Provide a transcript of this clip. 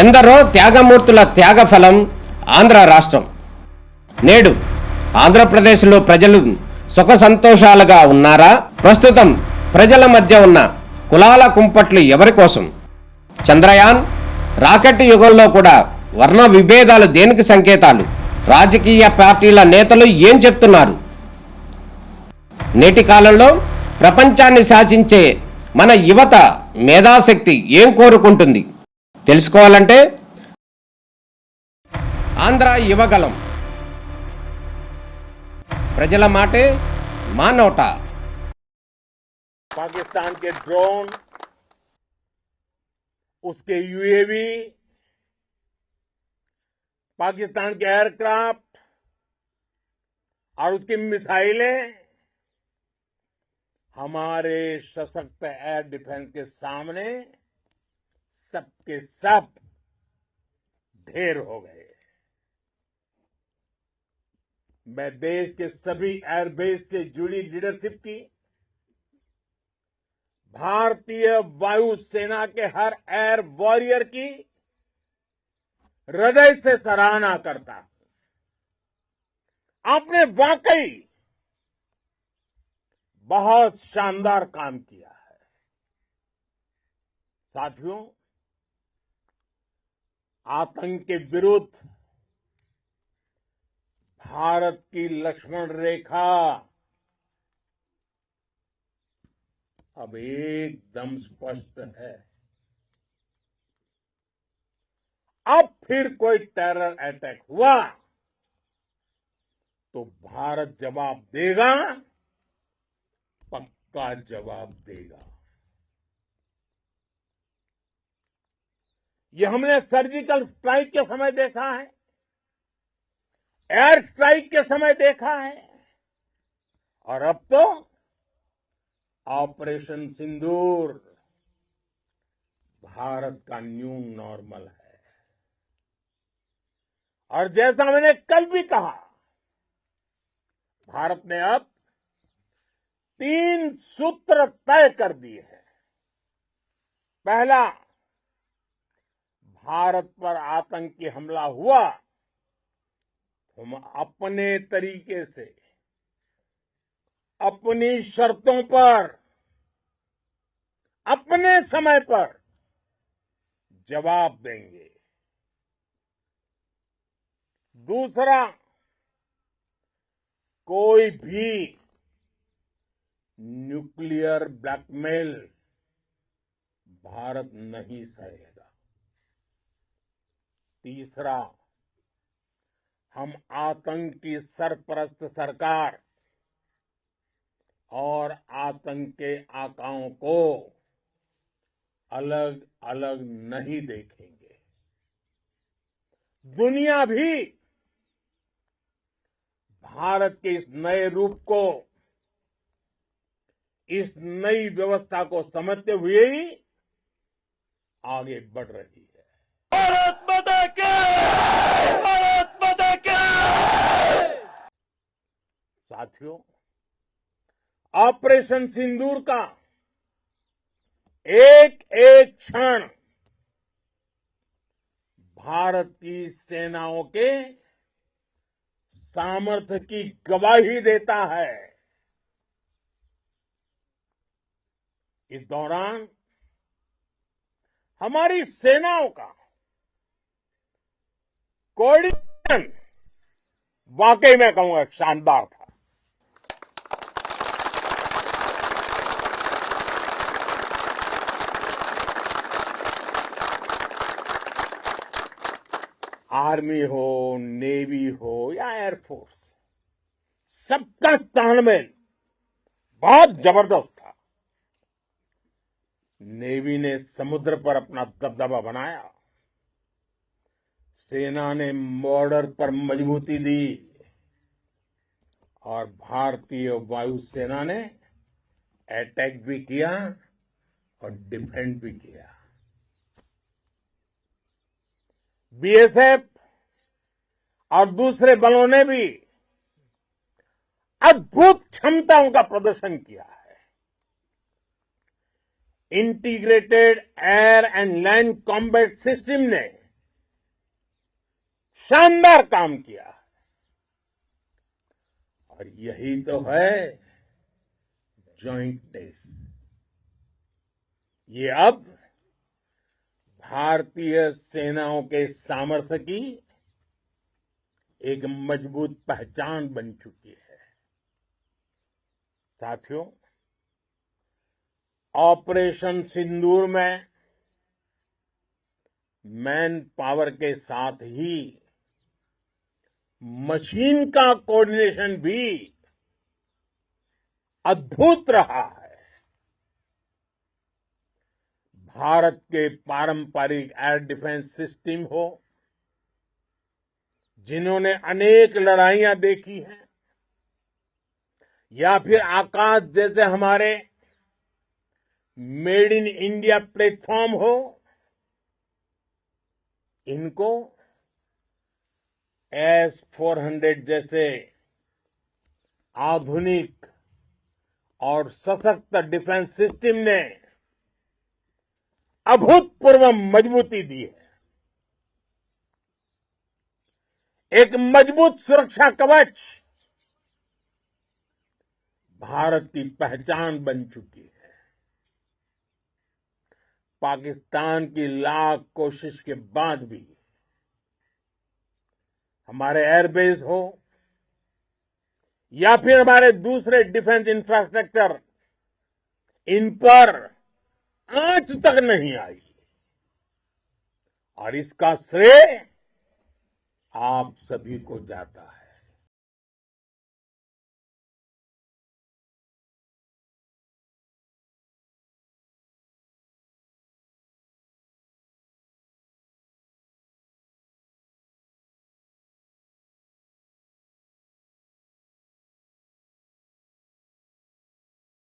ఎందరో త్యాగమూర్తుల త్యాగఫలం ఆంధ్ర రాష్ట్రం. నేడు ఆంధ్రప్రదేశ్లో ప్రజలు సుఖ సంతోషాలుగా ఉన్నారా? ప్రస్తుతం ప్రజల మధ్య ఉన్న కులాల కుంపట్లు ఎవరి కోసం? చంద్రయాన్ రాకెట్ యుగంలో కూడా వర్ణ విభేదాలు దేనికి సంకేతాలు? రాజకీయ పార్టీల నేతలు ఏం చెప్తున్నారు? నేటి కాలంలో ప్రపంచాన్ని శాసించే మన యువత మేధాశక్తి ఏం కోరుకుంటుంది? తెలుసుకోవాలంటే ఆంధ్ర యువగలం. ప్రజల మాటే మా నోట. पाकिस्तान के ड्रोन, उसके यूएवी, पाकिस्तान के एयरक्राफ्ट और उसकी मिसाइलें हमारे सशक्त एयर डिफेंस के सामने सबके सब ढेर हो गए। मैं देश के सभी एयरबेस से जुड़ी लीडरशिप की, भारतीय वायुसेना के हर एयर वॉरियर की हृदय से सराहना करता हूं। आपने वाकई बहुत शानदार काम किया है। साथियों, आतंक के विरुद्ध भारत की लक्ष्मण रेखा अब एकदम स्पष्ट है। अब फिर कोई टेरर अटैक हुआ तो भारत जवाब देगा, पक्का जवाब देगा। ये हमने सर्जिकल स्ट्राइक के समय देखा है, एयर स्ट्राइक के समय देखा है, और अब तो ऑपरेशन सिंदूर भारत का न्यू नॉर्मल है। और जैसा मैंने कल भी कहा, भारत ने अब 3 सूत्र तय कर दिए हैं। पहला, भारत पर आतंकी हमला हुआ, हम अपने तरीके से, अपनी शर्तों पर, अपने समय पर जवाब देंगे। दूसरा, कोई भी न्यूक्लियर ब्लैकमेल भारत नहीं सहेगा। तीसरा, हम आतंक की सरपरस्त सरकार और आतंक के आकाओं को अलग अलग नहीं देखेंगे। दुनिया भी भारत के इस नए रूप को, इस नई व्यवस्था को समझते हुए ही आगे बढ़ रही है। भारत माता की! भारत माता की! साथियों, ऑपरेशन सिंदूर का एक एक क्षण भारत की सेनाओं के सामर्थ्य की गवाही देता है। इस दौरान हमारी सेनाओं का कोऑर्डिनेशन वाकई में कहूंगा शानदार था। आर्मी हो, नेवी हो या एयरफोर्स, सबका तालमेल बहुत जबरदस्त था। नेवी ने समुद्र पर अपना दबदबा बनाया, सेना ने बॉर्डर पर मजबूती दी, और भारतीय वायुसेना ने अटैक भी किया और डिफेंड भी किया। बीएसएफ और दूसरे बलों ने भी अद्भुत क्षमताओं का प्रदर्शन किया है। Integrated air and land combat system ने शानदार काम किया है। और यही तो है जॉइंटनेस। ये अब भारतीय सेनाओं के सामर्थ्य की एक मजबूत पहचान बन चुकी है। साथियों, ऑपरेशन सिंदूर में मैन पावर के साथ ही मशीन का कोऑर्डिनेशन भी अद्भुत रहा है। भारत के पारंपरिक एयर डिफेंस सिस्टम हो, जिन्होंने अनेक लड़ाइयां देखी हैं, या फिर आकाश जैसे हमारे मेड इन इंडिया प्लेटफॉर्म हो, इनको S-400 जैसे आधुनिक और सशक्त डिफेंस सिस्टम ने अभूतपूर्व मजबूती दी है। एक मजबूत सुरक्षा कवच भारत की पहचान बन चुकी है। पाकिस्तान की लाख कोशिश के बाद भी हमारे एयरबेस हो या फिर हमारे दूसरे डिफेंस इंफ्रास्ट्रक्चर, इन पर आंच तक नहीं आई। और इसका श्रेय आप सभी को जाता है।